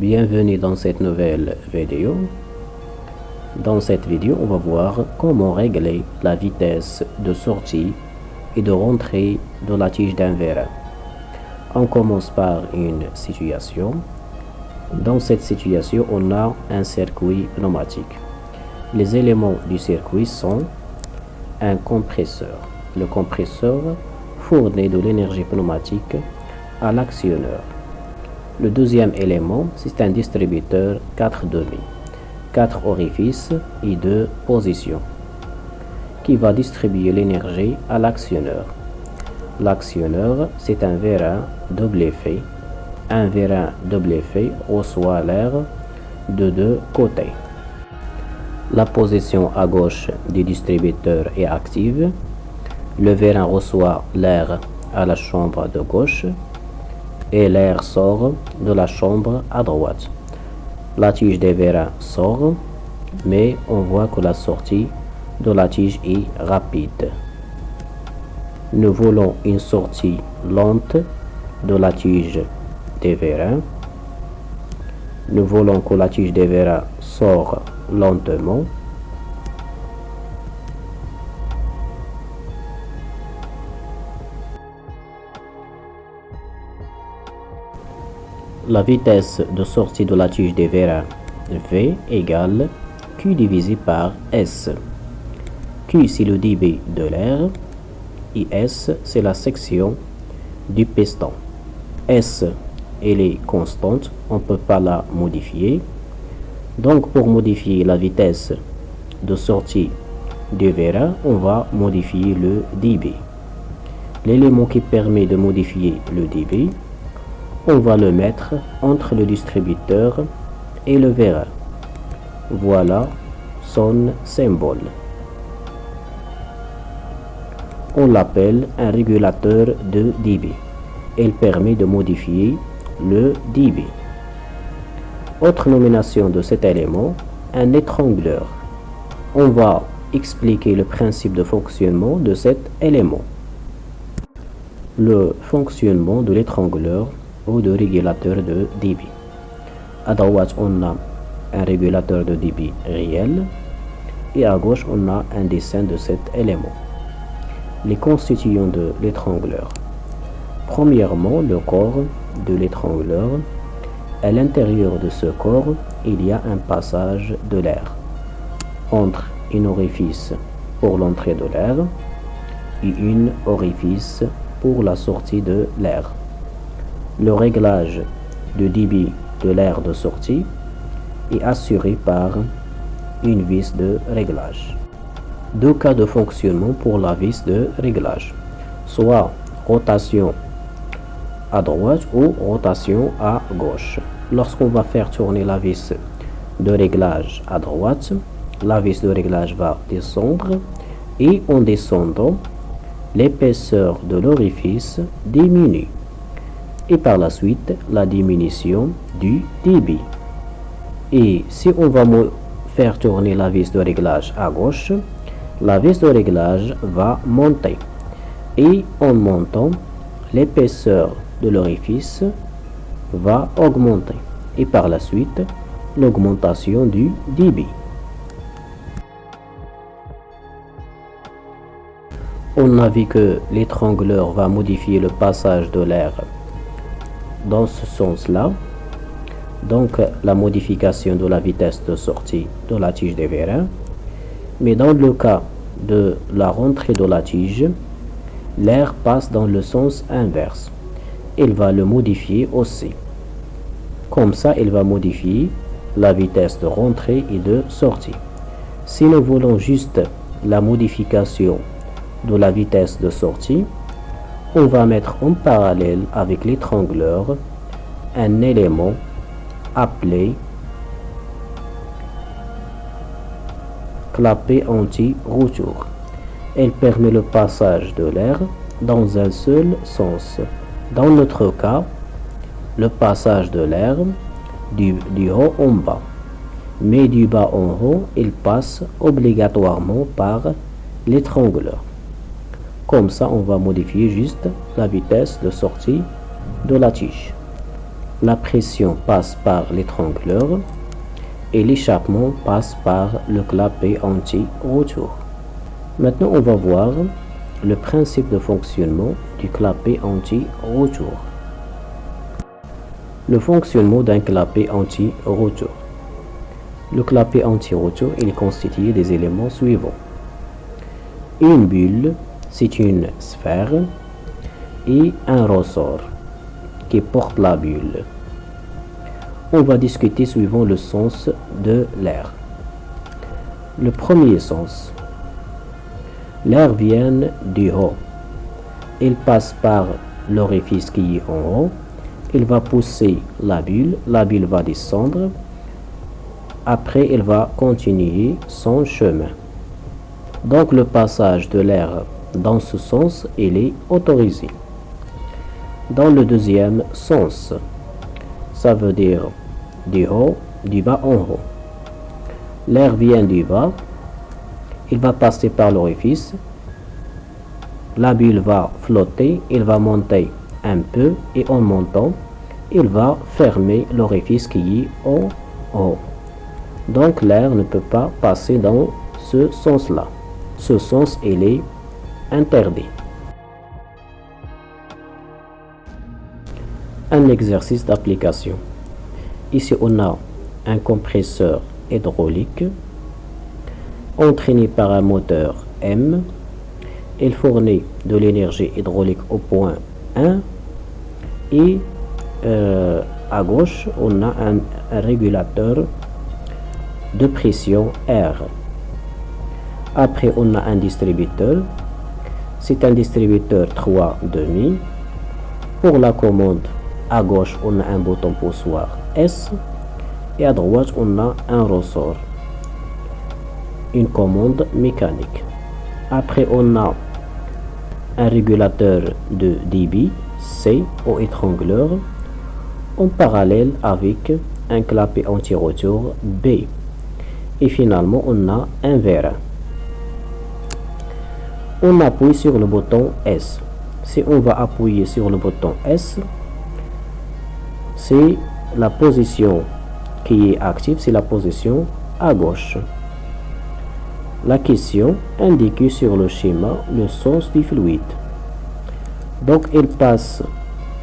Bienvenue dans cette nouvelle vidéo. Dans cette vidéo, on va voir comment régler la vitesse de sortie et de rentrée de la tige d'un vérin. On commence par une situation. Dans cette situation, on a un circuit pneumatique. Les éléments du circuit sont un compresseur. Le compresseur fournit de l'énergie pneumatique à l'actionneur. Le deuxième élément, c'est un distributeur 4 demi, 4 orifices et 2 positions, qui va distribuer l'énergie à l'actionneur. L'actionneur, c'est un vérin double effet. Un vérin double effet reçoit l'air de deux côtés. La position à gauche du distributeur est active. Le vérin reçoit l'air à la chambre de gauche et l'air sort de la chambre à droite. La tige des vérins sort, mais on voit que la sortie de la tige est rapide. Nous voulons une sortie lente de la tige des vérins. Nous voulons que la tige des vérins sorte lentement. La vitesse de sortie de la tige des vérins V égale Q divisé par S. Q, c'est le débit de l'air et S, c'est la section du piston. S, elle est constante, on ne peut pas la modifier. Donc, pour modifier la vitesse de sortie du vérin, on va modifier le débit. L'élément qui permet de modifier le débit, on va le mettre entre le distributeur et le vérin. Voilà son symbole. On l'appelle un régulateur de débit. Il permet de modifier le débit. Autre nomination de cet élément, un étrangleur. On va expliquer le principe de fonctionnement de cet élément. Le fonctionnement de l'étrangleur ou de régulateur de débit. À droite, on a un régulateur de débit réel et à gauche, on a un dessin de cet élément. Les constituants de l'étrangleur. Premièrement, le corps de l'étrangleur. À l'intérieur de ce corps, il y a un passage de l'air entre une orifice pour l'entrée de l'air et une orifice pour la sortie de l'air. Le réglage du débit de l'air de sortie est assuré par une vis de réglage. Deux cas de fonctionnement pour la vis de réglage, soit rotation à droite ou rotation à gauche. Lorsqu'on va faire tourner la vis de réglage à droite, la vis de réglage va descendre et en descendant, l'épaisseur de l'orifice diminue. Et par la suite, la diminution du débit. Et si on va faire tourner la vis de réglage à gauche, la vis de réglage va monter. Et en montant, l'épaisseur de l'orifice va augmenter. Et par la suite, l'augmentation du débit. On a vu que l'étrangleur va modifier le passage de l'air dans ce sens-là. Donc, la modification de la vitesse de sortie de la tige des vérins. Mais dans le cas de la rentrée de la tige, l'air passe dans le sens inverse. Il va le modifier aussi. Comme ça, il va modifier la vitesse de rentrée et de sortie. Si nous voulons juste la modification de la vitesse de sortie, on va mettre en parallèle avec l'étrangleur un élément appelé clapet anti-retour. Elle permet le passage de l'air dans un seul sens. Dans notre cas, le passage de l'air du haut en bas. Mais du bas en haut, il passe obligatoirement par l'étrangleur. Comme ça, on va modifier juste la vitesse de sortie de la tige. la pression passe par l'étrangleur et l'échappement passe par le clapet anti-retour. Maintenant, on va voir le principe de fonctionnement du clapet anti-retour. Le fonctionnement d'un clapet anti-retour. Le clapet anti-retour est constitué des éléments suivants. Une bulle, c'est une sphère, et un ressort qui porte la bulle. On va discuter suivant le sens de l'air. Le premier sens. L'air vient du haut. Il passe par l'orifice qui est en haut. Il va pousser la bulle va descendre. Après, il va continuer son chemin. Donc, le passage de l'air dans ce sens, il est autorisé. Dans le deuxième sens, ça veut dire du haut, du bas en haut. L'air vient du bas, il va passer par l'orifice, la bulle va flotter, il va monter un peu et en montant, il va fermer l'orifice qui est en haut. Donc l'air ne peut pas passer dans ce sens-là. Ce sens, il est interdit. Un exercice d'application. Ici, on a un compresseur hydraulique entraîné par un moteur M. Il fournit de l'énergie hydraulique au point 1 et à gauche, on a un régulateur de pression R. Après, on a un distributeur. C'est un distributeur 3,5. Pour la commande, à gauche, on a un bouton poussoir S et à droite, on a un ressort, une commande mécanique. Après, on a un régulateur de débit C au étrangleur en parallèle avec un clapet anti-retour B. Et finalement, on a un vérin. On appuie sur le bouton S. Si on va appuyer sur le bouton S, c'est la position qui est active, c'est la position à gauche. La question indique sur le schéma le sens du fluide. Donc, il passe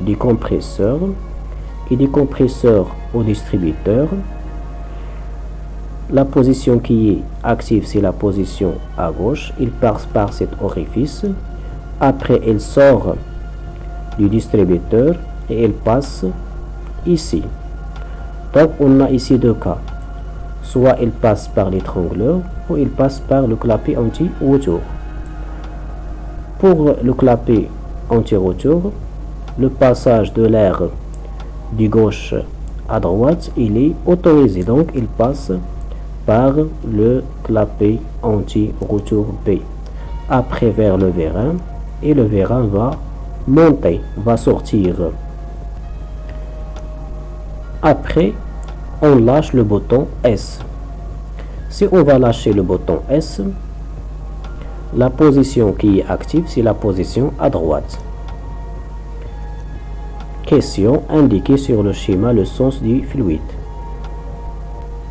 du compresseur et du compresseur au distributeur. La position qui est active, c'est la position à gauche. Il passe par cet orifice. Après, il sort du distributeur et il passe ici. Donc, on a ici deux cas. Soit il passe par l'étrangleur ou il passe par le clapet anti-retour. Pour le clapet anti-retour, le passage de l'air du gauche à droite, il est autorisé. Donc, il passe par le clapet anti-retour B. Après, vers le vérin, et le vérin va monter, va sortir. Après, on lâche le bouton S. Si on va lâcher le bouton S, la position qui est active, c'est la position à droite. Question indiquée sur le schéma le sens du fluide.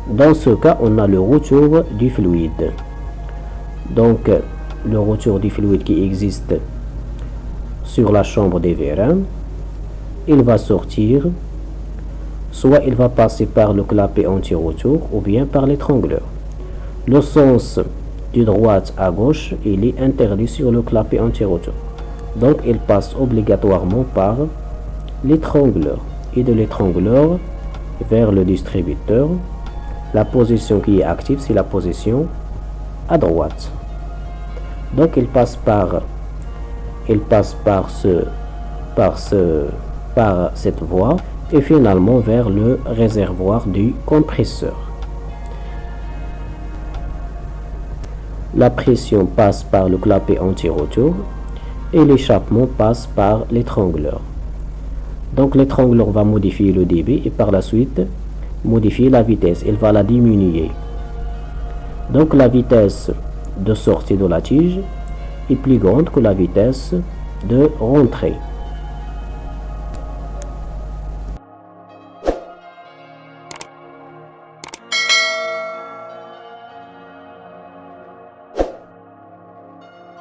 Dans ce cas, on a le retour du fluide. Donc, le retour du fluide qui existe sur la chambre des vérins, il va sortir. Soit il va passer par le clapet anti-retour ou bien par l'étrangleur. Le sens de droite à gauche, il est interdit sur le clapet anti-retour. Donc, il passe obligatoirement par l'étrangleur. Et de l'étrangleur vers le distributeur, la position qui est active, c'est la position à droite. Donc, il passe par cette voie et finalement vers le réservoir du compresseur. La pression passe par le clapet anti-retour et l'échappement passe par l'étrangleur. Donc l'étrangleur va modifier le débit et par la suite modifier la vitesse. Il va la diminuer. Donc la vitesse de sortie de la tige est plus grande que la vitesse de rentrée.